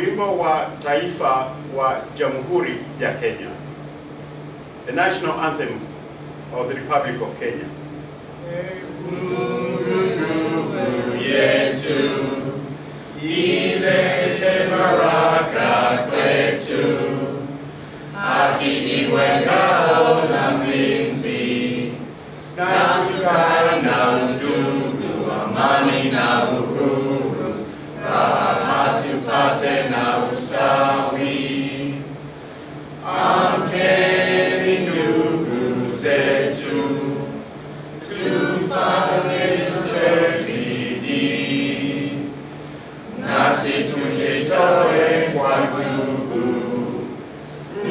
Wimbo wa taifa wa Jamhuri ya Kenya. The national anthem of the Republic of Kenya. Yetu, ilete baraka kwetu, haki iwe ngao na mlinzi, na tukae na undugu, amani na uhuru, raha tupate na usawi. Amkeni ndugu zetu, tufanye bidii, nasi tujitoe kwa nguvu.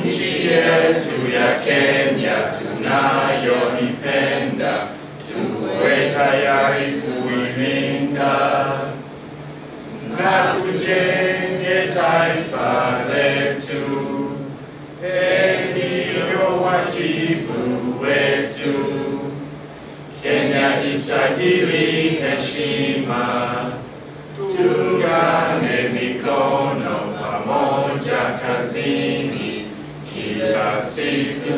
Nchi yetu ya Kenya tunayoipenda, tuwe tayari kuilinda, na tujenge taifa letu. Ndiyo wajibu wetu. Kenya istahili heshima, tuungane mikono pamoja kazini, kila siku